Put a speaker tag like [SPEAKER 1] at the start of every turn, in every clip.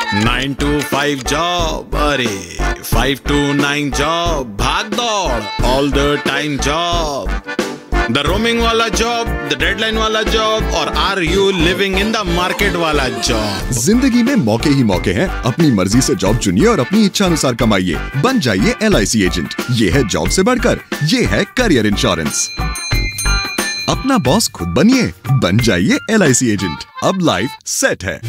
[SPEAKER 1] 9 to 5 job, अरे 5 to 9 job, भाग दौड़ all the time job, the roaming वाला जॉब, द डेडलाइन वाला जॉब, और are you living in the market वाला जॉब।
[SPEAKER 2] जिंदगी में मौके ही मौके हैं। अपनी मर्जी से जॉब चुनिए और अपनी इच्छा अनुसार कमाइए। बन जाइए LIC एजेंट। ये है जॉब से बढ़कर, ये है करियर इंश्योरेंस। अपना बॉस खुद बनिए, बन जाइए LIC एजेंट। अब लाइफ सेट है।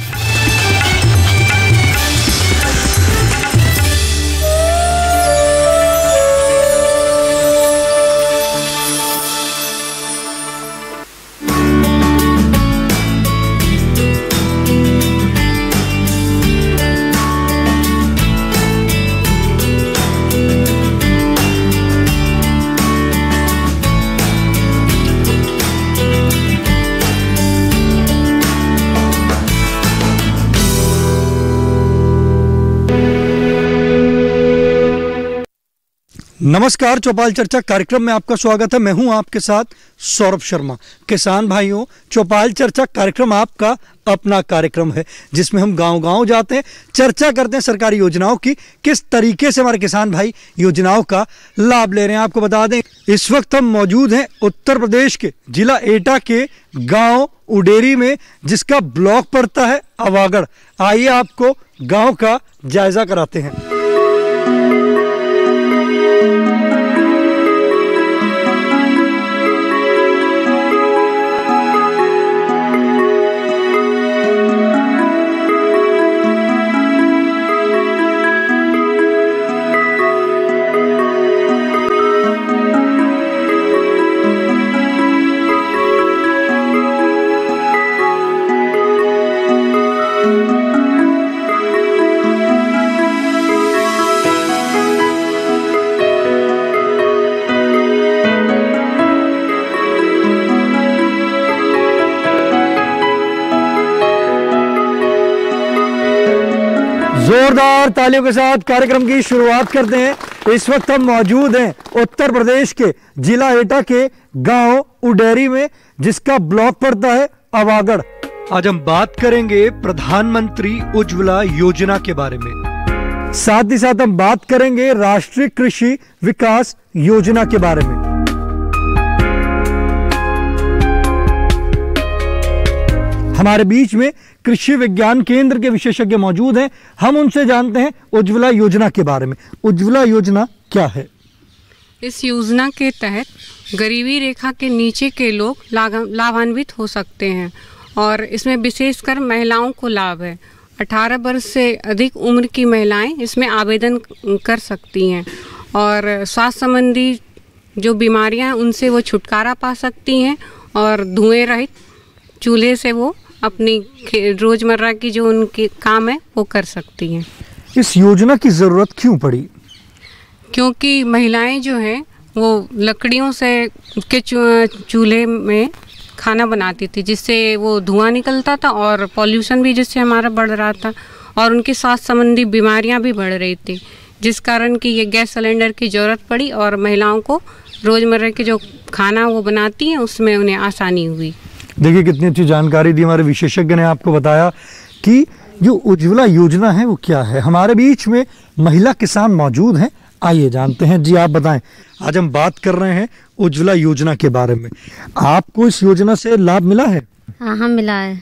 [SPEAKER 3] नमस्कार, चौपाल चर्चा कार्यक्रम में आपका स्वागत है। मैं हूं आपके साथ सौरभ शर्मा। किसान भाइयों, चौपाल चर्चा कार्यक्रम आपका अपना कार्यक्रम है जिसमें हम गांव-गांव जाते हैं, चर्चा करते हैं सरकारी योजनाओं की, किस तरीके से हमारे किसान भाई योजनाओं का लाभ ले रहे हैं। आपको बता दें, इस वक्त हम मौजूद हैं उत्तर प्रदेश के जिला एटा के गाँव उडेरी में, जिसका ब्लॉक पड़ता है अवागढ़। आइए आपको गाँव का जायजा कराते हैं। जोरदार तालियों के साथ कार्यक्रम की शुरुआत करते हैं। इस वक्त हम मौजूद हैं उत्तर प्रदेश के जिला एटा के गांव उडेरी में, जिसका ब्लॉक पड़ता है अवागढ़। आज हम बात करेंगे प्रधानमंत्री उज्ज्वला योजना के बारे में। साथ ही साथ हम बात करेंगे राष्ट्रीय कृषि विकास योजना के बारे में। हमारे बीच में कृषि विज्ञान केंद्र के विशेषज्ञ मौजूद हैं। हम उनसे जानते हैं उज्ज्वला योजना के बारे में। उज्ज्वला योजना क्या है?
[SPEAKER 4] इस योजना के तहत गरीबी रेखा के नीचे के लोग लाभान्वित हो सकते हैं और इसमें विशेषकर महिलाओं को लाभ है। 18 वर्ष से अधिक उम्र की महिलाएं इसमें आवेदन कर सकती हैं और स्वास्थ्य संबंधी जो बीमारियां हैं उनसे वो छुटकारा पा सकती हैं और धुएं रहित चूल्हे से वो अपनी रोजमर्रा की जो उनकी काम है वो कर सकती हैं।
[SPEAKER 3] इस योजना की ज़रूरत क्यों पड़ी?
[SPEAKER 4] क्योंकि महिलाएं जो हैं वो लकड़ियों से के चूल्हे में खाना बनाती थी, जिससे वो धुआं निकलता था और पॉल्यूशन भी जिससे हमारा बढ़ रहा था और उनकी स्वास्थ्य संबंधी बीमारियां भी बढ़ रही थी, जिस कारण कि ये गैस सिलेंडर की ज़रूरत पड़ी और महिलाओं को रोज़मर्रा के जो खाना वो बनाती हैं उसमें उन्हें आसानी हुई।
[SPEAKER 3] देखिए कितनी अच्छी जानकारी दी हमारे विशेषज्ञ ने। आपको बताया कि जो उज्ज्वला योजना है वो क्या है। हमारे बीच में महिला किसान मौजूद हैं, आइए जानते हैं। जी आप बताएं। आज हम बात कर रहे हैं उज्ज्वला योजना के बारे में। आपको इस योजना से लाभ मिला है?
[SPEAKER 5] हाँ मिला है।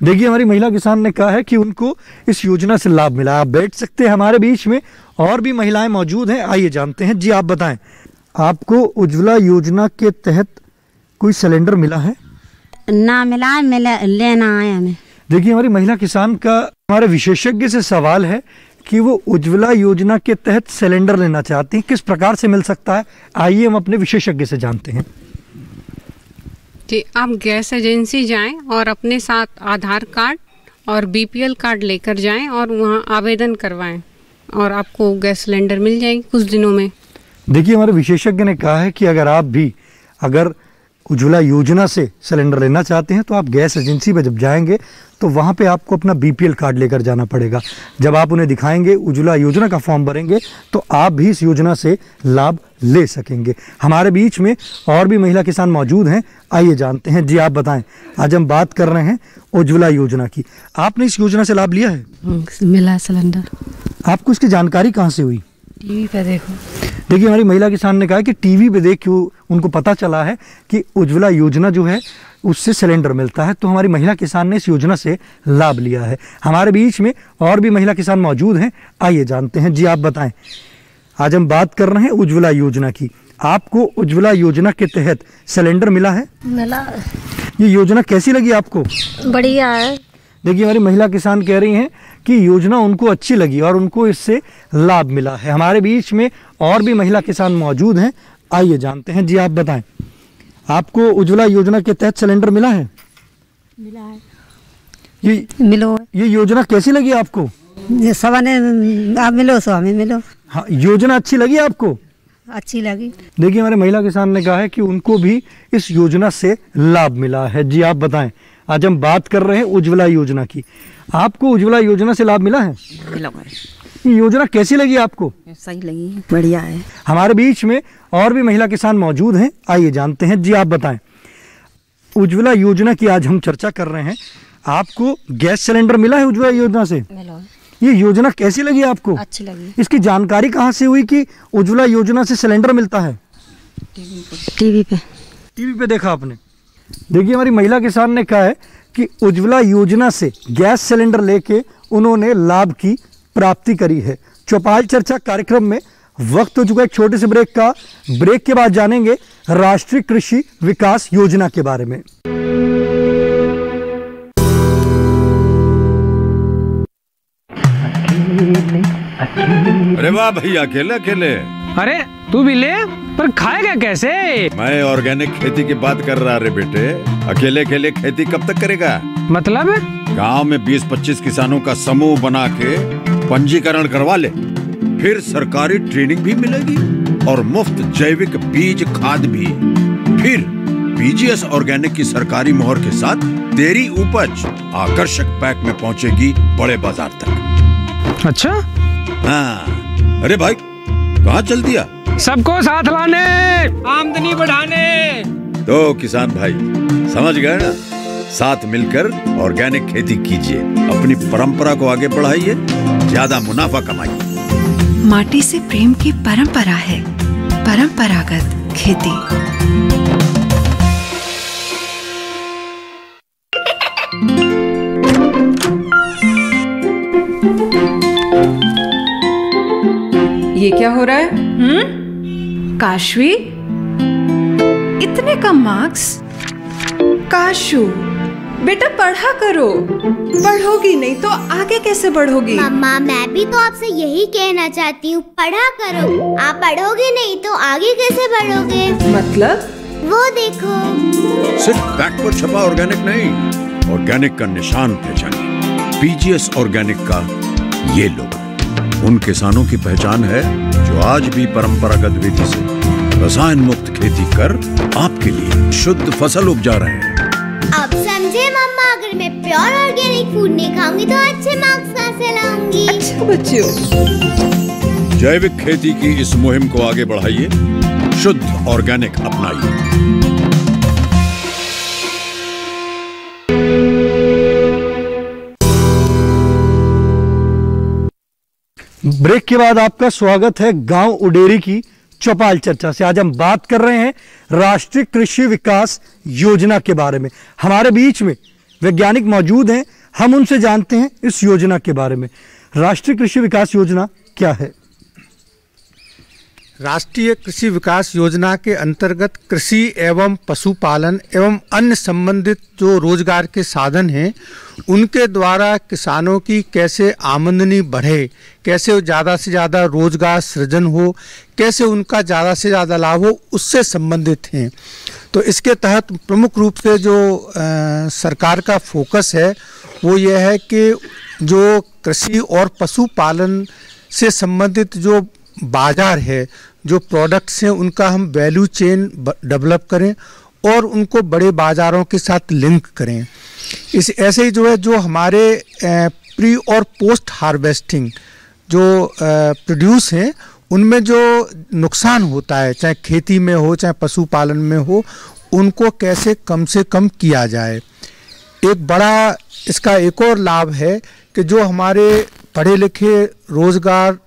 [SPEAKER 3] देखिए हमारी महिला किसान ने कहा है कि उनको इस योजना से लाभ मिला। आप बैठ सकते हैं। हमारे बीच में और भी महिलाएं मौजूद हैं, आइए जानते हैं। जी आप बताएं, आपको उज्ज्वला योजना के तहत कोई सिलेंडर मिला है?
[SPEAKER 5] ना मिला है, लेना आया हमें।
[SPEAKER 3] देखिए हमारी महिला किसान का हमारे विशेषज्ञ से सवाल है कि वो उज्ज्वला योजना के तहत सिलेंडर लेना चाहती हैं, किस प्रकार से मिल सकता है। आइए हम अपने विशेषज्ञ से जानते हैं।
[SPEAKER 4] जी, आप गैस एजेंसी जाएं और अपने साथ आधार कार्ड और BPL कार्ड लेकर जाएं और वहां आवेदन करवाएं और आपको गैस सिलेंडर मिल जाएगी कुछ दिनों में।
[SPEAKER 3] देखिए हमारे विशेषज्ञ ने कहा है कि अगर आप भी उज्ज्वला योजना से सिलेंडर लेना चाहते हैं तो आप गैस एजेंसी पे जब जाएंगे तो वहाँ पे आपको अपना बीपीएल कार्ड लेकर जाना पड़ेगा। जब आप उन्हें दिखाएंगे, उज्ज्वला योजना का फॉर्म भरेंगे तो आप भी इस योजना से लाभ ले सकेंगे। हमारे बीच में और भी महिला किसान मौजूद हैं, आइए जानते हैं। जी आप बताएं, आज हम बात कर रहे हैं उज्ज्वला योजना की। आपने इस योजना से लाभ लिया है?
[SPEAKER 5] मिला सिलेंडर।
[SPEAKER 3] आपको इसकी जानकारी कहाँ से हुई?
[SPEAKER 5] टीवी पे देखो।
[SPEAKER 3] देखिए, हमारी महिला किसान ने कहा कि टीवी पे देख के उनको पता चला है कि उज्ज्वला योजना जो है उससे सिलेंडर मिलता है, तो हमारी महिला किसान ने इस योजना से लाभ लिया है। हमारे बीच में और भी महिला किसान मौजूद हैं, आइए जानते हैं। जी आप बताएं, आज हम बात कर रहे हैं उज्ज्वला योजना की। आपको उज्ज्वला योजना के तहत सिलेंडर मिला है?
[SPEAKER 5] मिला।
[SPEAKER 3] ये योजना कैसी लगी आपको?
[SPEAKER 5] बढ़िया है।
[SPEAKER 3] देखिए, हमारी महिला किसान कह रही हैं कि योजना उनको अच्छी लगी और उनको इससे लाभ मिला है। हमारे बीच में और भी महिला किसान मौजूद हैं, आइए जानते हैं। जी आप बताएं, आपको उज्ज्वला योजना के तहत सिलेंडर मिला है?
[SPEAKER 5] मिला है।
[SPEAKER 3] ये योजना कैसी लगी आपको?
[SPEAKER 5] ये सब ने आप मिलो, सो हमें मिलो।
[SPEAKER 3] हाँ, योजना अच्छी लगी आपको?
[SPEAKER 5] अच्छी लगी।
[SPEAKER 3] देखिए, हमारे महिला किसान ने कहा है कि उनको भी इस योजना से लाभ मिला है। जी आप बताएं, आज हम बात कर रहे हैं उज्ज्वला योजना की। आपको उज्ज्वला योजना से लाभ मिला है?
[SPEAKER 6] मिला है।
[SPEAKER 3] ये योजना कैसी लगी आपको?
[SPEAKER 6] सही लगी, बढ़िया है।
[SPEAKER 3] हमारे बीच में और भी महिला किसान मौजूद हैं, आइए जानते हैं। जी आप बताएं, उज्ज्वला योजना की आज हम चर्चा कर रहे हैं। आपको गैस सिलेंडर मिला है उज्ज्वला योजना से?
[SPEAKER 5] मिला।
[SPEAKER 3] ये योजना कैसी लगी आपको?
[SPEAKER 5] अच्छी लगी।
[SPEAKER 3] इसकी जानकारी कहाँ से हुई कि उज्ज्वला योजना से सिलेंडर मिलता है?
[SPEAKER 5] टीवी पे
[SPEAKER 3] देखा आपने? देखिए, हमारी महिला किसान ने कहा है कि उज्ज्वला योजना से गैस सिलेंडर लेके उन्होंने लाभ की प्राप्ति करी है। चौपाल चर्चा कार्यक्रम में वक्त हो चुका है एक छोटे से ब्रेक का। ब्रेक के बाद जानेंगे राष्ट्रीय कृषि विकास योजना के बारे में।
[SPEAKER 7] अरे वाह भैया, अकेले अकेले।
[SPEAKER 8] अरे तू भी ले, पर खाएगा कैसे?
[SPEAKER 7] मैं ऑर्गेनिक खेती की बात कर रहा रे बेटे। अकेले अकेले खेती कब तक करेगा?
[SPEAKER 8] मतलब?
[SPEAKER 7] गांव में 20-25 किसानों का समूह बना के पंजीकरण करवा ले, फिर सरकारी ट्रेनिंग भी मिलेगी और मुफ्त जैविक बीज खाद भी। फिर पीजीएस ऑर्गेनिक की सरकारी मोहर के साथ तेरी उपज आकर्षक पैक में पहुंचेगी बड़े बाजार तक।
[SPEAKER 8] अच्छा?
[SPEAKER 7] हाँ। अरे भाई, कहाँ चल दिया?
[SPEAKER 8] सबको साथ लाने, आमदनी बढ़ाने।
[SPEAKER 7] तो किसान भाई समझ गए ना? साथ मिलकर ऑर्गेनिक खेती कीजिए, अपनी परंपरा को आगे बढ़ाइए, ज्यादा मुनाफा कमाइए।
[SPEAKER 9] माटी से प्रेम की परंपरा है परंपरागत खेती।
[SPEAKER 10] ये क्या हो रहा है?
[SPEAKER 9] काशवी, इतने कम मार्क्स?
[SPEAKER 10] काशू, बेटा पढ़ा करो। पढ़ोगी नहीं तो आगे कैसे बढ़ोगी?
[SPEAKER 11] मम्मा, मैं भी तो आपसे यही कहना चाहती हूँ, पढ़ा करो। आप पढ़ोगे नहीं तो आगे कैसे बढ़ोगे?
[SPEAKER 10] मतलब?
[SPEAKER 11] वो देखो,
[SPEAKER 7] सिर्फ बैक पर छपा ऑर्गेनिक नहीं, ऑर्गेनिक का निशान पहचानिए। पीजीएस ऑर्गेनिक का ये लोगो उन किसानों की पहचान है जो आज भी परंपरागत विधि से रसायन मुक्त खेती कर आपके लिए शुद्ध फसल उपजा रहे हैं।
[SPEAKER 11] अब समझे मम्मा, अगर मैं प्योर ऑर्गेनिक फूड नहीं खाऊंगी तो अच्छे मार्क्स कहाँ से लाऊंगी?
[SPEAKER 10] अच्छा बच्चों,
[SPEAKER 7] जैविक खेती की इस मुहिम को आगे बढ़ाइए, शुद्ध ऑर्गेनिक अपनाइए।
[SPEAKER 3] ब्रेक के बाद आपका स्वागत है गांव उडेरी की चौपाल चर्चा से। आज हम बात कर रहे हैं राष्ट्रीय कृषि विकास योजना के बारे में। हमारे बीच में वैज्ञानिक मौजूद हैं, हम उनसे जानते हैं इस योजना के बारे में। राष्ट्रीय कृषि विकास योजना क्या है?
[SPEAKER 12] राष्ट्रीय कृषि विकास योजना के अंतर्गत कृषि एवं पशुपालन एवं अन्य संबंधित जो रोजगार के साधन हैं उनके द्वारा किसानों की कैसे आमदनी बढ़े, कैसे ज़्यादा से ज़्यादा रोजगार सृजन हो, कैसे उनका ज़्यादा से ज़्यादा लाभ हो, उससे संबंधित हैं। तो इसके तहत प्रमुख रूप से जो सरकार का फोकस है वो ये है कि जो कृषि और पशुपालन से संबंधित जो बाजार है, जो प्रोडक्ट्स हैं, उनका हम वैल्यू चेन डेवलप करें और उनको बड़े बाज़ारों के साथ लिंक करें। इस ऐसे ही जो है, जो हमारे प्री और पोस्ट हार्वेस्टिंग जो प्रोड्यूस हैं, उनमें जो नुकसान होता है, चाहे खेती में हो चाहे पशुपालन में हो, उनको कैसे कम से कम किया जाए। एक बड़ा इसका एक और लाभ है कि जो हमारे पढ़े लिखे रोज़गार,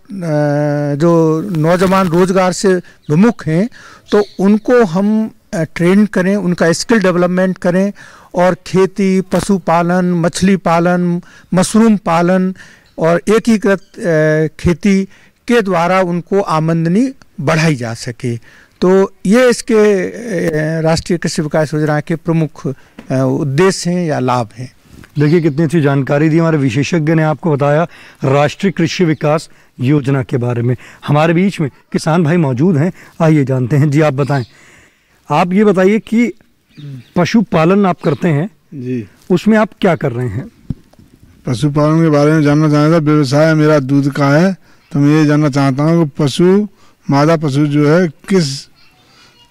[SPEAKER 12] जो नौजवान रोज़गार से विमुख हैं, तो उनको हम ट्रेन करें, उनका स्किल डेवलपमेंट करें और खेती, पशुपालन, मछली पालन, मशरूम पालन और एकीकृत खेती के द्वारा उनको आमदनी बढ़ाई जा सके। तो ये इसके राष्ट्रीय कृषि विकास योजना के प्रमुख उद्देश्य हैं या लाभ हैं।
[SPEAKER 3] देखिए कितनी अच्छी जानकारी दी हमारे विशेषज्ञ ने, आपको बताया राष्ट्रीय कृषि विकास योजना के बारे में। हमारे बीच में किसान भाई मौजूद हैं, आइए जानते हैं। जी आप बताएं, आप ये बताइए कि पशुपालन आप करते हैं
[SPEAKER 6] जी,
[SPEAKER 3] उसमें आप क्या कर रहे हैं?
[SPEAKER 6] पशुपालन के बारे में जानना चाहता था। व्यवसाय मेरा दूध का है, तो मैं ये जानना चाहता हूँ कि मादा पशु जो है किस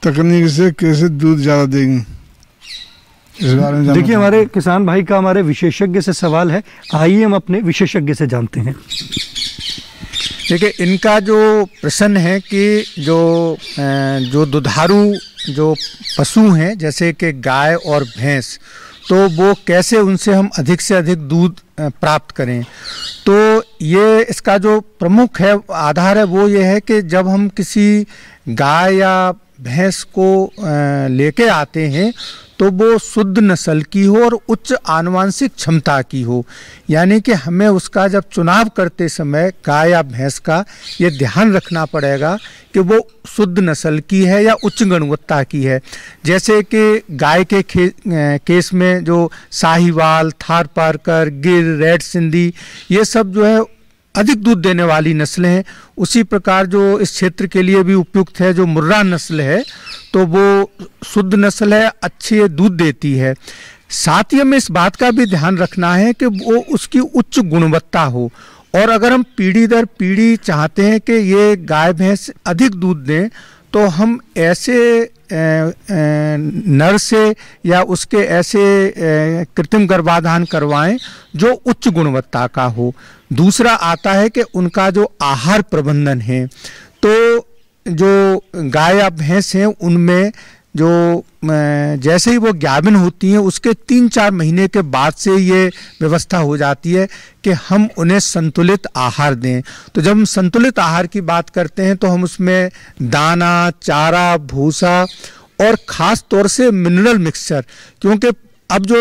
[SPEAKER 6] तकनीक से कैसे दूध ज़्यादा देंगी, इस बारे में।
[SPEAKER 3] देखिए हमारे किसान भाई का हमारे विशेषज्ञ से सवाल है, आइए हम अपने विशेषज्ञ से जानते हैं।
[SPEAKER 12] देखिए इनका जो प्रश्न है कि जो दुधारू जो पशु हैं, जैसे कि गाय और भैंस, तो वो कैसे उनसे हम अधिक से अधिक दूध प्राप्त करें। तो ये इसका जो प्रमुख है आधार है वो ये है कि जब हम किसी गाय या भैंस को लेके आते हैं तो वो शुद्ध नस्ल की हो और उच्च आनुवांशिक क्षमता की हो। यानी कि हमें उसका जब चुनाव करते समय गाय या भैंस का ये ध्यान रखना पड़ेगा कि वो शुद्ध नस्ल की है या उच्च गुणवत्ता की है। जैसे कि गाय के केस में जो साहिवाल, थारपारकर, गिर, रेड सिंधी, ये सब जो है अधिक दूध देने वाली नस्लें हैं। उसी प्रकार जो इस क्षेत्र के लिए भी उपयुक्त है जो मुर्रा नस्ल है, तो वो शुद्ध नस्ल है, अच्छी दूध देती है। साथ ही हमें इस बात का भी ध्यान रखना है कि वो उसकी उच्च गुणवत्ता हो। और अगर हम पीढ़ी दर पीढ़ी चाहते हैं कि ये गाय भैंस अधिक दूध दें, तो हम ऐसे नर से या उसके ऐसे कृत्रिम गर्भाधान करवाएं जो उच्च गुणवत्ता का हो। दूसरा आता है कि उनका जो आहार प्रबंधन है, तो जो गाय या भैंस हैं उनमें जो जैसे ही वो गाभिन होती हैं उसके 3-4 महीने के बाद से ये व्यवस्था हो जाती है कि हम उन्हें संतुलित आहार दें। तो जब हम संतुलित आहार की बात करते हैं तो हम उसमें दाना, चारा, भूसा और ख़ास तौर से मिनरल मिक्सचर, क्योंकि अब जो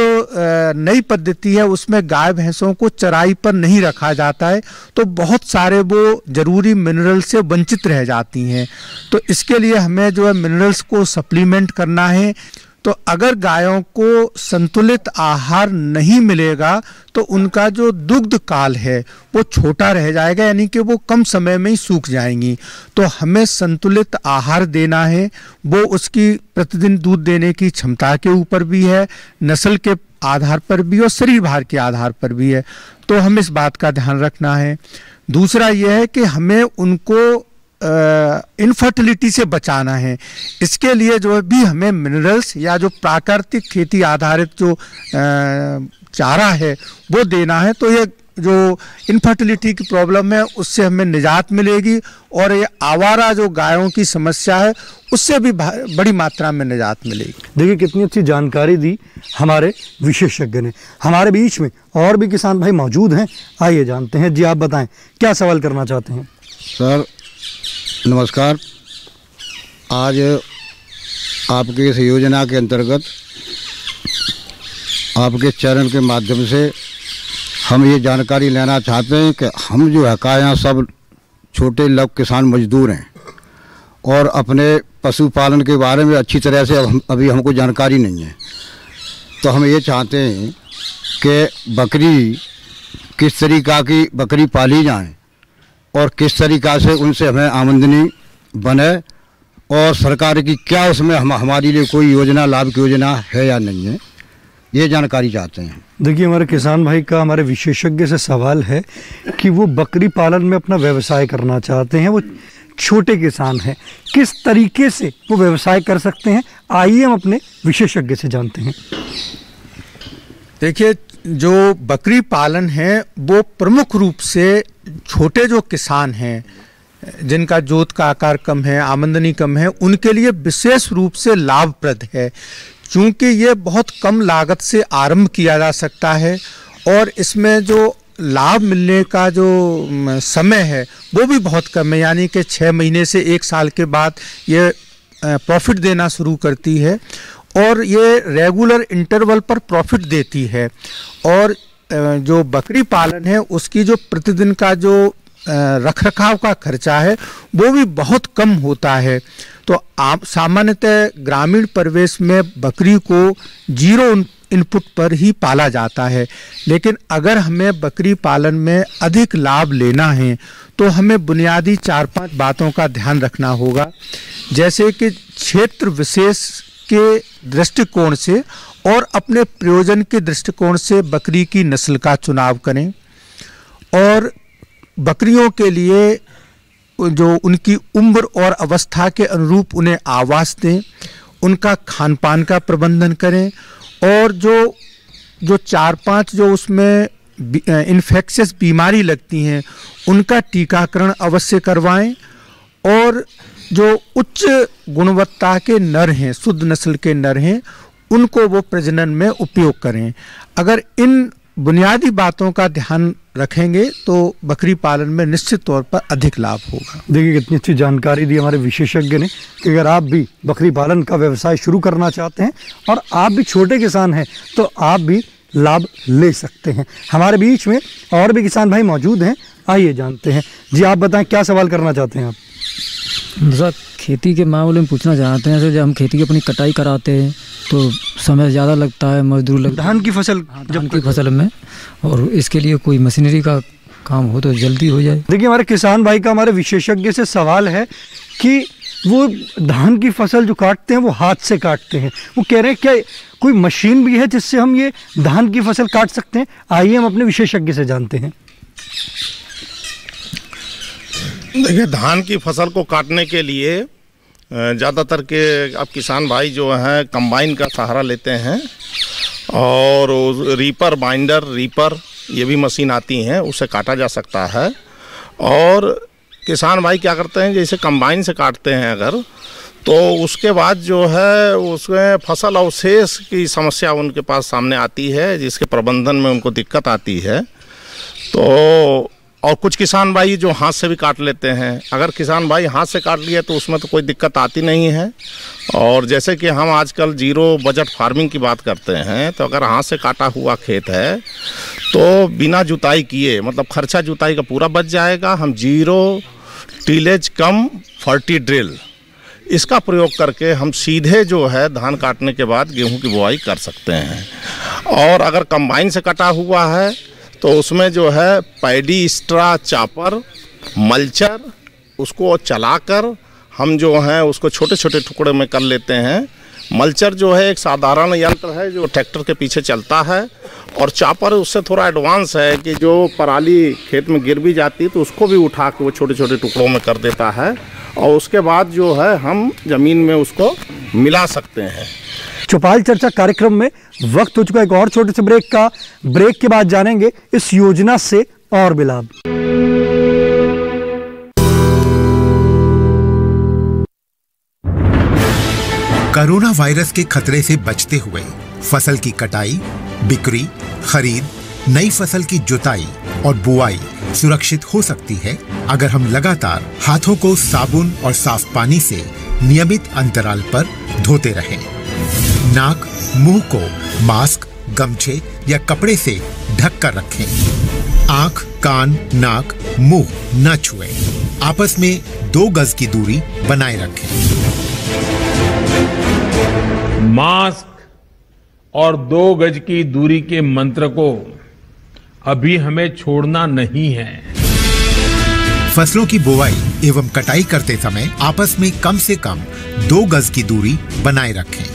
[SPEAKER 12] नई पद्धति है उसमें गाय भैंसों को चराई पर नहीं रखा जाता है, तो बहुत सारे वो ज़रूरी मिनरल से वंचित रह जाती हैं। तो इसके लिए हमें जो है मिनरल्स को सप्लीमेंट करना है। तो अगर गायों को संतुलित आहार नहीं मिलेगा तो उनका जो दुग्ध काल है वो छोटा रह जाएगा, यानी कि वो कम समय में ही सूख जाएंगी। तो हमें संतुलित आहार देना है, वो उसकी प्रतिदिन दूध देने की क्षमता के ऊपर भी है, नस्ल के आधार पर भी और शरीर भार के आधार पर भी है। तो हमें इस बात का ध्यान रखना है। दूसरा यह है कि हमें उनको इनफर्टिलिटी से बचाना है। इसके लिए जो भी हमें मिनरल्स या जो प्राकृतिक खेती आधारित जो चारा है वो देना है। तो ये जो इनफर्टिलिटी की प्रॉब्लम है उससे हमें निजात मिलेगी और ये आवारा जो गायों की समस्या है उससे भी बड़ी मात्रा में निजात मिलेगी।
[SPEAKER 3] देखिए कितनी अच्छी जानकारी दी हमारे विशेषज्ञ ने। हमारे बीच में और भी किसान भाई मौजूद हैं, आइए जानते हैं। जी आप बताएं, क्या सवाल करना चाहते हैं?
[SPEAKER 13] सर नमस्कार। आज आपके इस योजना के अंतर्गत आपके चैनल के माध्यम से हम ये जानकारी लेना चाहते हैं कि हम जो है यहाँ सब छोटे लघु किसान मजदूर हैं और अपने पशुपालन के बारे में अच्छी तरह से अभी हमको जानकारी नहीं है। तो हम ये चाहते हैं कि बकरी किस तरीक़ा की बकरी पाली जाए और किस तरीक़ा से उनसे हमें आमदनी बने और सरकार की क्या उसमें हमारे लिए कोई योजना, लाभ की योजना है या नहीं है, ये जानकारी चाहते हैं।
[SPEAKER 3] देखिए हमारे किसान भाई का हमारे विशेषज्ञ से सवाल है कि वो बकरी पालन में अपना व्यवसाय करना चाहते हैं। वो छोटे किसान हैं, किस तरीके से वो व्यवसाय कर सकते हैं, आइए हम अपने विशेषज्ञ से जानते हैं।
[SPEAKER 12] देखिए, जो बकरी पालन है वो प्रमुख रूप से छोटे जो किसान हैं जिनका जोत का आकार कम है, आमदनी कम है, उनके लिए विशेष रूप से लाभप्रद है, क्योंकि ये बहुत कम लागत से आरंभ किया जा सकता है और इसमें जो लाभ मिलने का जो समय है वो भी बहुत कम है, यानी कि 6 महीने से 1 साल के बाद ये प्रॉफिट देना शुरू करती है और ये रेगुलर इंटरवल पर प्रॉफिट देती है। और जो बकरी पालन है उसकी जो प्रतिदिन का जो रखरखाव का खर्चा है वो भी बहुत कम होता है। तो आप सामान्यतः ग्रामीण परिवेश में बकरी को 0 इनपुट पर ही पाला जाता है, लेकिन अगर हमें बकरी पालन में अधिक लाभ लेना है तो हमें बुनियादी 4-5 बातों का ध्यान रखना होगा, जैसे कि क्षेत्र विशेष के दृष्टिकोण से और अपने प्रयोजन के दृष्टिकोण से बकरी की नस्ल का चुनाव करें और बकरियों के लिए जो उनकी उम्र और अवस्था के अनुरूप उन्हें आवास दें, उनका खान पान का प्रबंधन करें और जो 4-5 जो उसमें इन्फेक्शियस बीमारी लगती हैं उनका टीकाकरण अवश्य करवाएं और जो उच्च गुणवत्ता के नर हैं, शुद्ध नस्ल के नर हैं, उनको वो प्रजनन में उपयोग करें। अगर इन बुनियादी बातों का ध्यान रखेंगे तो बकरी पालन में निश्चित तौर पर अधिक लाभ होगा।
[SPEAKER 3] देखिए कितनी अच्छी जानकारी दी हमारे विशेषज्ञ ने कि अगर आप भी बकरी पालन का व्यवसाय शुरू करना चाहते हैं और आप भी छोटे किसान हैं तो आप भी लाभ ले सकते हैं। हमारे बीच में और भी किसान भाई मौजूद हैं, आइए जानते हैं। जी आप बताएं, क्या सवाल करना चाहते हैं आप?
[SPEAKER 14] सर, खेती के मामले में पूछना चाहते हैं। जब हम खेती की अपनी कटाई कराते हैं तो समय ज़्यादा लगता है, मजदूर लगता है
[SPEAKER 3] धान की फसल
[SPEAKER 14] धान की फसल में, और इसके लिए कोई मशीनरी का काम हो तो जल्दी हो जाए।
[SPEAKER 3] देखिए हमारे किसान भाई का हमारे विशेषज्ञ से सवाल है कि वो धान की फसल जो काटते हैं वो हाथ से काटते हैं, वो कह रहे हैं क्या कोई मशीन भी है जिससे हम ये धान की फसल काट सकते हैं? आइए हम अपने विशेषज्ञ से जानते हैं।
[SPEAKER 15] देखिए, धान की फसल को काटने के लिए ज़्यादातर के अब किसान भाई जो हैं कंबाइन का सहारा लेते हैं और रीपर, बाइंडर, रीपर ये भी मशीन आती हैं, उससे काटा जा सकता है। और किसान भाई क्या करते हैं, जैसे कंबाइन से काटते हैं अगर, तो उसके बाद जो है उसमें फसल अवशेष की समस्या उनके पास सामने आती है, जिसके प्रबंधन में उनको दिक्कत आती है। तो और कुछ किसान भाई जो हाथ से भी काट लेते हैं। अगर किसान भाई हाथ से काट लिए तो उसमें तो कोई दिक्कत आती नहीं है। और जैसे कि हम आजकल 0 बजट फार्मिंग की बात करते हैं, तो अगर हाथ से काटा हुआ खेत है तो बिना जुताई किए, मतलब खर्चा जुताई का पूरा बच जाएगा। हम 0 टीलेज कम 40 ड्रिल इसका प्रयोग करके हम सीधे जो है धान काटने के बाद गेहूं की बुआई कर सकते हैं। और अगर कंबाइन से कटा हुआ है तो उसमें जो है पैडी स्ट्रा चापर, मल्चर, उसको चलाकर हम जो हैं उसको छोटे छोटे टुकड़े में कर लेते हैं। मल्चर जो है एक साधारण यंत्र है जो ट्रैक्टर के पीछे चलता है, और चापर उससे थोड़ा एडवांस है कि जो पराली खेत में गिर भी जाती है तो उसको भी उठा के वो छोटे छोटे टुकड़ों में कर देता है, और उसके बाद जो है हम ज़मीन में उसको मिला सकते हैं।
[SPEAKER 3] चौपाल चर्चा कार्यक्रम में वक्त हो चुका है एक और छोटे से ब्रेक का। ब्रेक के बाद जानेंगे इस योजना से और भी लाभ।
[SPEAKER 16] कोरोना वायरस के खतरे से बचते हुए फसल की कटाई, बिक्री, खरीद, नई फसल की जुताई और बुआई सुरक्षित हो सकती है अगर हम लगातार हाथों को साबुन और साफ पानी से नियमित अंतराल पर धोते रहें। नाक, मुंह को मास्क, गमछे या कपड़े से ढक कर रखें। आंख, कान, नाक, मुंह न छुएं। आपस में 2 गज की दूरी बनाए रखें।
[SPEAKER 17] मास्क और 2 गज की दूरी के मंत्र को अभी हमें छोड़ना नहीं है।
[SPEAKER 16] फसलों की बुवाई एवं कटाई करते समय आपस में कम से कम 2 गज की दूरी बनाए रखें।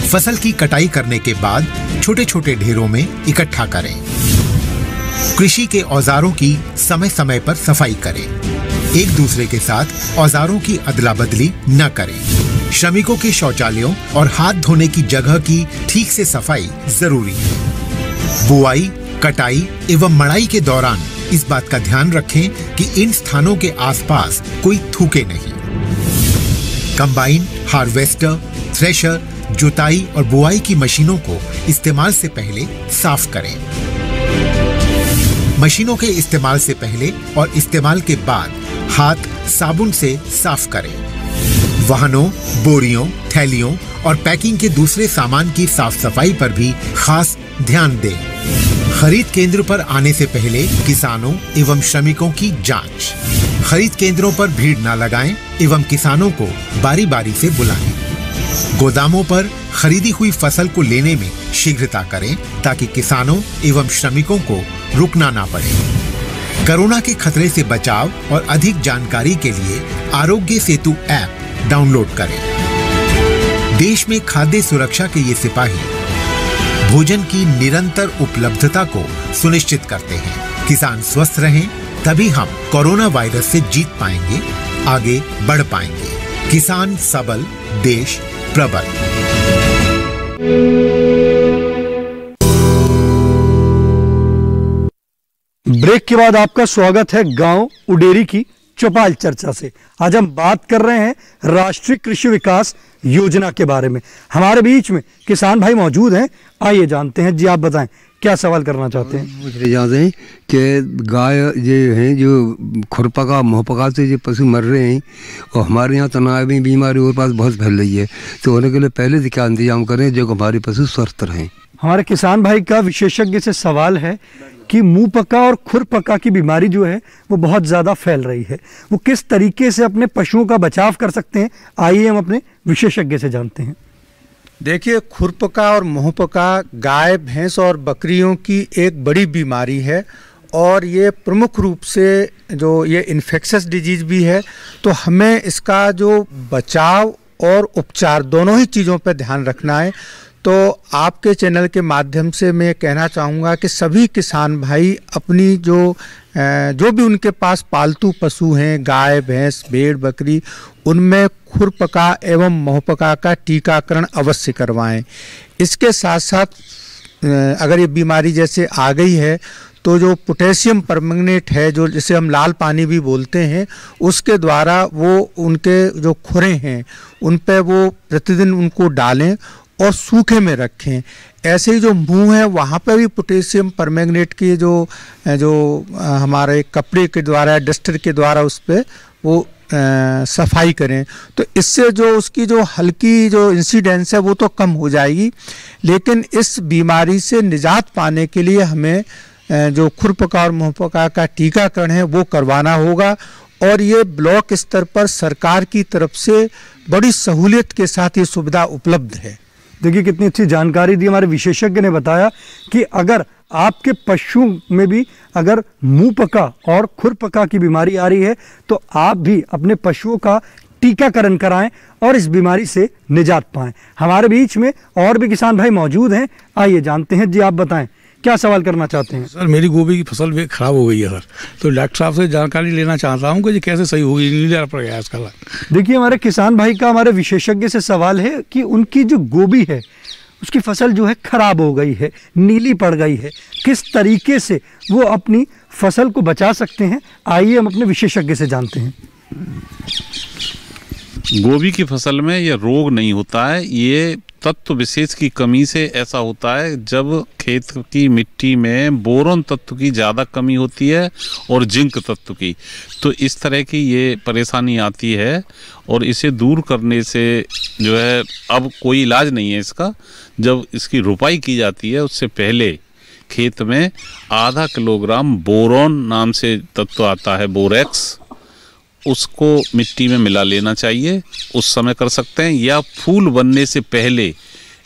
[SPEAKER 16] फसल की कटाई करने के बाद छोटे छोटे ढेरों में इकट्ठा करें। कृषि के औजारों की समय समय पर सफाई करें। एक दूसरे के साथ औजारों की अदला बदली न करें। श्रमिकों के शौचालयों और हाथ धोने की जगह की ठीक से सफाई जरूरी है। बुआई, कटाई एवं मड़ाई के दौरान इस बात का ध्यान रखें कि इन स्थानों के आसपास कोई थूके नहीं। कंबाइन, हार्वेस्टर, थ्रेशर, जुताई और बुआई की मशीनों को इस्तेमाल से पहले साफ करें। मशीनों के इस्तेमाल से पहले और इस्तेमाल के बाद हाथ साबुन से साफ करें। वाहनों, बोरियों, थैलियों और पैकिंग के दूसरे सामान की साफ सफाई पर भी खास ध्यान दें। खरीद केंद्र पर आने से पहले किसानों एवं श्रमिकों की जांच। खरीद केंद्रों पर भीड़ न लगाएं एवं किसानों को बारी बारी से बुलाएं। गोदामों पर खरीदी हुई फसल को लेने में शीघ्रता करें ताकि किसानों एवं श्रमिकों को रुकना ना पड़े। कोरोना के खतरे से बचाव और अधिक जानकारी के लिए आरोग्य सेतु ऐप डाउनलोड करें। देश में खाद्य सुरक्षा के ये सिपाही भोजन की निरंतर उपलब्धता को सुनिश्चित करते हैं। किसान स्वस्थ रहें तभी हम कोरोना वायरस से जीत पाएंगे, आगे बढ़ पाएंगे। किसान सबल, देश प्रबल।
[SPEAKER 3] ब्रेक के बाद आपका स्वागत है गांव उडेरी की चौपाल चर्चा से। आज हम बात कर रहे हैं राष्ट्रीय कृषि विकास योजना के बारे में। हमारे बीच में किसान भाई मौजूद हैं, आइए जानते हैं। जी आप बताएं, क्या सवाल करना चाहते हैं?
[SPEAKER 18] मुझे जानते हैं कि गाय ये हैं जो खुरपका मुहपका से जो पशु मर रहे हैं और हमारे यहाँ तनावी बीमारी और पास बहुत फैल रही है, तो होने के लिए पहले से क्या इंतजाम करें जो हमारे पशु स्वस्थ रहें।
[SPEAKER 3] हमारे किसान भाई का विशेषज्ञ से सवाल है कि मुंह पका और खुर पका की बीमारी जो है वो बहुत ज़्यादा फैल रही है, वो किस तरीके से अपने पशुओं का बचाव कर सकते हैं, आइए हम अपने विशेषज्ञ से जानते हैं।
[SPEAKER 12] देखिए, खुरपका और मुहपका गाय, भैंस और बकरियों की एक बड़ी बीमारी है और ये प्रमुख रूप से जो ये इन्फेक्शस डिजीज भी है, तो हमें इसका जो बचाव और उपचार दोनों ही चीज़ों पर ध्यान रखना है। तो आपके चैनल के माध्यम से मैं कहना चाहूँगा कि सभी किसान भाई अपनी जो भी उनके पास पालतू पशु हैं, गाय, भैंस, भेड़, बकरी, उनमें खुरपका एवं मुहपका का टीकाकरण अवश्य करवाएं। इसके साथ साथ अगर ये बीमारी जैसे आ गई है तो जो पोटेशियम परमंगनेट है, जो जिसे हम लाल पानी भी बोलते हैं, उसके द्वारा वो उनके जो खुरें हैं उन पे वो प्रतिदिन उनको डालें और सूखे में रखें। ऐसे ही जो मुंह है वहाँ पर भी पोटेशियम परमैंगनेट की जो हमारे कपड़े के द्वारा, डस्टर के द्वारा उस पर वो सफाई करें, तो इससे जो उसकी जो हल्की जो इंसिडेंस है वो तो कम हो जाएगी। लेकिन इस बीमारी से निजात पाने के लिए हमें जो खुरपका और मुहपका का टीकाकरण है वो करवाना होगा और ये ब्लॉक स्तर पर सरकार की तरफ से बड़ी सहूलियत के साथ ये सुविधा उपलब्ध है।
[SPEAKER 3] देखिए कितनी अच्छी जानकारी दी हमारे विशेषज्ञ ने बताया कि अगर आपके पशु में भी अगर मुंह पका और खुर पका की बीमारी आ रही है तो आप भी अपने पशुओं का टीकाकरण कराएं और इस बीमारी से निजात पाएं। हमारे बीच में और भी किसान भाई मौजूद हैं, आइए जानते हैं। जी आप बताएं, क्या सवाल करना चाहते हैं?
[SPEAKER 19] सर, मेरी गोभी की फसल भी खराब हो गई है सर, तो डॉक्टर साहब से जानकारी लेना चाहता हूँ कि ये कैसे सही होगी, नीला पड़ गया इसका।
[SPEAKER 3] देखिए, हमारे किसान भाई का हमारे विशेषज्ञ से सवाल है कि उनकी जो गोभी है उसकी फसल जो है खराब हो गई है, नीली पड़ गई है, किस तरीके से वो अपनी फसल को बचा सकते हैं, आइए हम अपने विशेषज्ञ से जानते हैं।
[SPEAKER 20] गोभी की फसल में यह रोग नहीं होता है, ये तत्व विशेष की कमी से ऐसा होता है जब खेत की मिट्टी में बोरोन तत्व की ज़्यादा कमी होती है और जिंक तत्व की, तो इस तरह की ये परेशानी आती है और इसे दूर करने से जो है अब कोई इलाज नहीं है इसका। जब इसकी रुपाई की जाती है उससे पहले खेत में आधा किलोग्राम बोरोन नाम से तत्व आता है, बोरेक्स, उसको मिट्टी में मिला लेना चाहिए, उस समय कर सकते हैं, या फूल बनने से पहले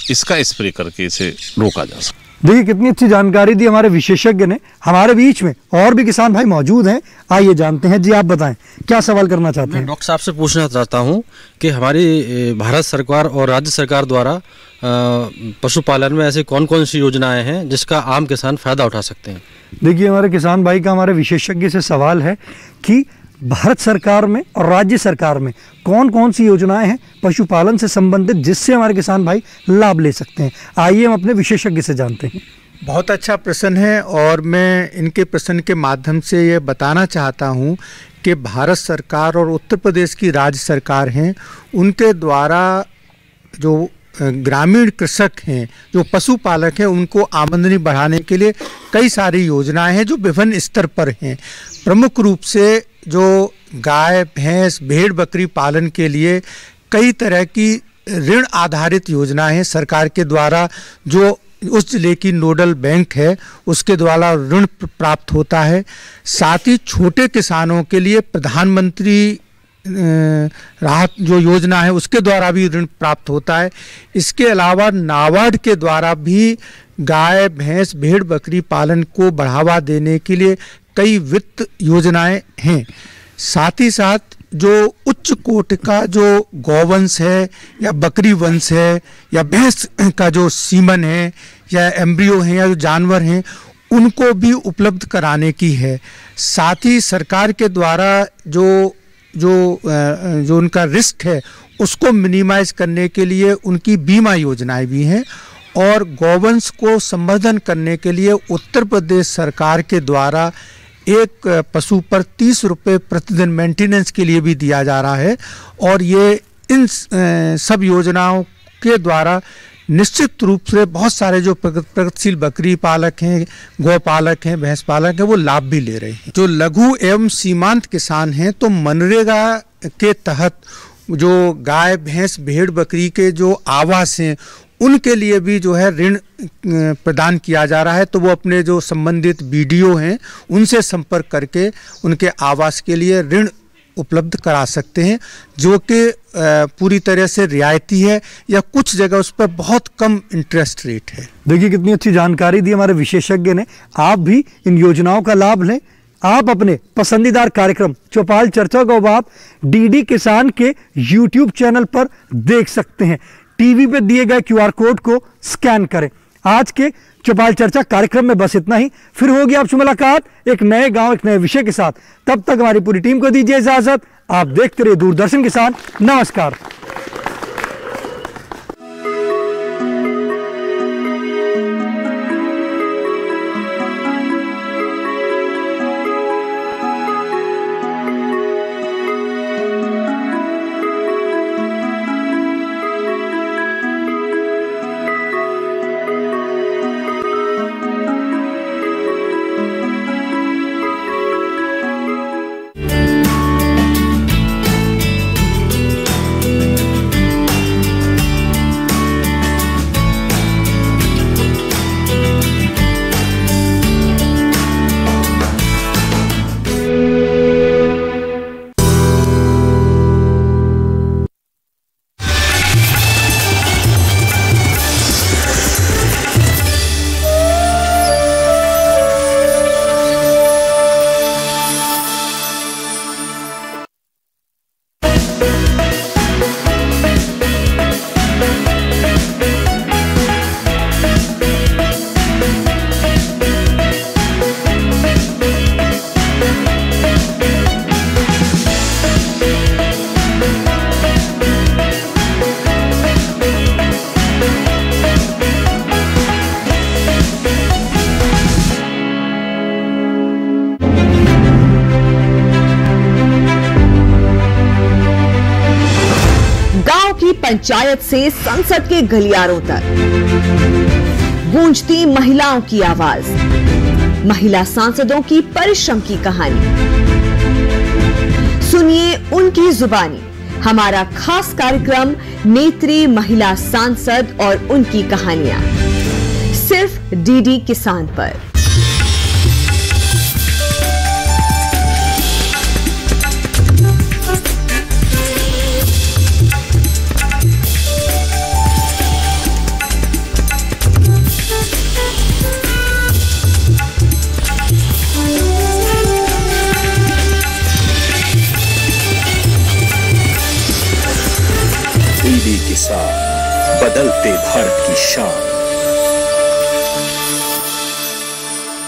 [SPEAKER 20] इसका स्प्रे करके इसे रोका जा सकता है।
[SPEAKER 3] देखिए कितनी अच्छी जानकारी दी हमारे विशेषज्ञ ने। हमारे बीच में और भी किसान भाई मौजूद हैं, आइए जानते हैं। जी आप बताएं, क्या सवाल करना चाहते हैं?
[SPEAKER 21] मैं डॉक्टर साहब से पूछना चाहता हूं कि हमारी भारत सरकार और राज्य सरकार द्वारा पशुपालन में ऐसे कौन कौन सी योजनाएं हैं जिसका आम किसान फायदा उठा सकते हैं?
[SPEAKER 3] देखिए, हमारे किसान भाई का हमारे विशेषज्ञ से सवाल है कि भारत सरकार में और राज्य सरकार में कौन कौन सी योजनाएं हैं पशुपालन से संबंधित जिससे हमारे किसान भाई लाभ ले सकते हैं। आइए हम अपने विशेषज्ञ से जानते हैं।
[SPEAKER 12] बहुत अच्छा प्रश्न है और मैं इनके प्रश्न के माध्यम से ये बताना चाहता हूँ कि भारत सरकार और उत्तर प्रदेश की राज्य सरकार हैं, उनके द्वारा जो ग्रामीण कृषक हैं, जो पशुपालक हैं, उनको आमदनी बढ़ाने के लिए कई सारी योजनाएं हैं जो विभिन्न स्तर पर हैं। प्रमुख रूप से जो गाय भैंस भेड़ बकरी पालन के लिए कई तरह की ऋण आधारित योजनाएं हैं सरकार के द्वारा, जो उस जिले की नोडल बैंक है उसके द्वारा ऋण प्राप्त होता है। साथ ही छोटे किसानों के लिए प्रधानमंत्री राहत जो योजना है उसके द्वारा भी ऋण प्राप्त होता है। इसके अलावा नाबार्ड के द्वारा भी गाय भैंस भेड़ बकरी पालन को बढ़ावा देने के लिए कई वित्त योजनाएं हैं। साथ ही साथ जो उच्च कोटि का जो गौवंश है या बकरी वंश है या भैंस का जो सीमन है या एम्ब्रियो है या जो जानवर हैं, उनको भी उपलब्ध कराने की है। साथ ही सरकार के द्वारा जो उनका रिस्क है उसको मिनिमाइज करने के लिए उनकी बीमा योजनाएं भी हैं। और गौवंश को संवर्धन करने के लिए उत्तर प्रदेश सरकार के द्वारा एक पशु पर 30 रुपये प्रतिदिन मेंटेनेंस के लिए भी दिया जा रहा है। और ये इन सब योजनाओं के द्वारा निश्चित रूप से बहुत सारे जो प्रगतिशील बकरी पालक हैं, गौ पालक हैं, भैंस पालक हैं, वो लाभ भी ले रहे हैं। जो लघु एवं सीमांत किसान हैं तो मनरेगा के तहत जो गाय भैंस भेड़ बकरी के जो आवास हैं उनके लिए भी जो है ऋण प्रदान किया जा रहा है। तो वो अपने जो संबंधित बीडीओ हैं उनसे संपर्क करके उनके आवास के लिए ऋण उपलब्ध करा सकते हैं, जो कि पूरी तरह से रियायती है या कुछ जगह उस पर बहुत कम इंटरेस्ट रेट है।
[SPEAKER 3] देखिए कितनी अच्छी जानकारी दी हमारे विशेषज्ञ ने। आप भी इन योजनाओं का लाभ लें। आप अपने पसंदीदार कार्यक्रम चौपाल चर्चा को आप डीडी किसान के यूट्यूब चैनल पर देख सकते हैं। टीवी पे दिए गए QR कोड को स्कैन करें। आज के चौपाल चर्चा कार्यक्रम में बस इतना ही। फिर होगी आपसे मुलाकात एक नए गांव एक नए विषय के साथ। तब तक हमारी पूरी टीम को दीजिए इजाजत। आप देखते रहिए दूरदर्शन किसान। नमस्कार।
[SPEAKER 1] पंचायत से संसद के गलियारों तक गूंजती महिलाओं की आवाज, महिला सांसदों की परिश्रम की कहानी। सुनिए उनकी जुबानी हमारा खास कार्यक्रम नेत्री महिला सांसद और उनकी कहानियां, सिर्फ डीडी किसान पर।
[SPEAKER 22] डीडी किसान, बदलते भारत की शान।